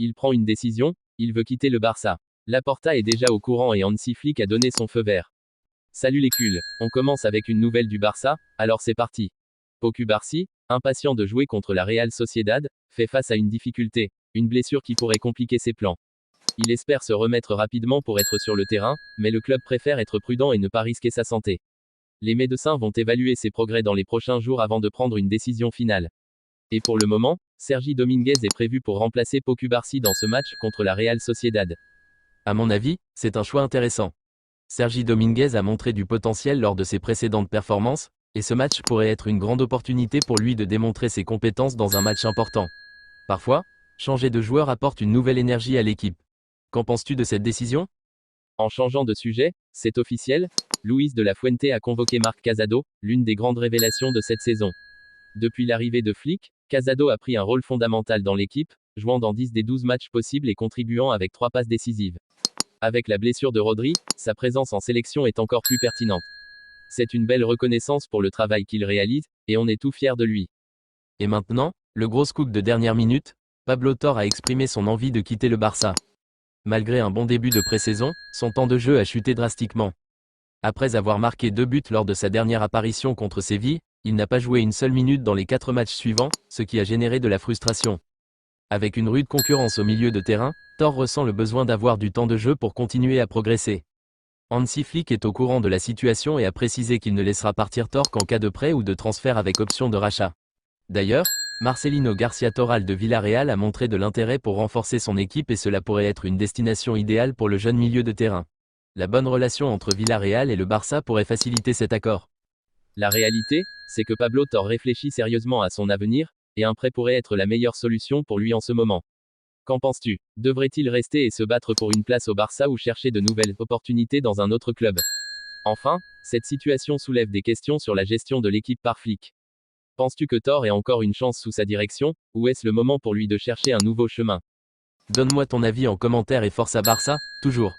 Il prend une décision, il veut quitter le Barça. Laporta est déjà au courant et Hansi Flick a donné son feu vert. Salut les culés, on commence avec une nouvelle du Barça, alors c'est parti. Pau Cubarsí, impatient de jouer contre la Real Sociedad, fait face à une difficulté, une blessure qui pourrait compliquer ses plans. Il espère se remettre rapidement pour être sur le terrain, mais le club préfère être prudent et ne pas risquer sa santé. Les médecins vont évaluer ses progrès dans les prochains jours avant de prendre une décision finale. Et pour le moment, Sergi Dominguez est prévu pour remplacer Pau Cubarsí dans ce match contre la Real Sociedad. À mon avis, c'est un choix intéressant. Sergi Dominguez a montré du potentiel lors de ses précédentes performances, et ce match pourrait être une grande opportunité pour lui de démontrer ses compétences dans un match important. Parfois, changer de joueur apporte une nouvelle énergie à l'équipe. Qu'en penses-tu de cette décision? En changeant de sujet, c'est officiel, Luis de la Fuente a convoqué Marc Casado, l'une des grandes révélations de cette saison. Depuis l'arrivée de Flick, Casado a pris un rôle fondamental dans l'équipe, jouant dans 10 des 12 matchs possibles et contribuant avec 3 passes décisives. Avec la blessure de Rodri, sa présence en sélection est encore plus pertinente. C'est une belle reconnaissance pour le travail qu'il réalise, et on est tout fiers de lui. Et maintenant, le gros scoop de dernière minute, Pablo Torre a exprimé son envie de quitter le Barça. Malgré un bon début de pré-saison, son temps de jeu a chuté drastiquement. Après avoir marqué 2 buts lors de sa dernière apparition contre Séville, il n'a pas joué une seule minute dans les 4 matchs suivants, ce qui a généré de la frustration. Avec une rude concurrence au milieu de terrain, Torre ressent le besoin d'avoir du temps de jeu pour continuer à progresser. Hansi Flick est au courant de la situation et a précisé qu'il ne laissera partir Torre qu'en cas de prêt ou de transfert avec option de rachat. D'ailleurs, Marcelino Garcia Toral de Villarreal a montré de l'intérêt pour renforcer son équipe et cela pourrait être une destination idéale pour le jeune milieu de terrain. La bonne relation entre Villarreal et le Barça pourrait faciliter cet accord. La réalité, c'est que Pablo Torre réfléchit sérieusement à son avenir, et un prêt pourrait être la meilleure solution pour lui en ce moment. Qu'en penses-tu? Devrait-il rester et se battre pour une place au Barça ou chercher de nouvelles opportunités dans un autre club? Enfin, cette situation soulève des questions sur la gestion de l'équipe par Flick. Penses-tu que Torre ait encore une chance sous sa direction, ou est-ce le moment pour lui de chercher un nouveau chemin? Donne-moi ton avis en commentaire et force à Barça, toujours.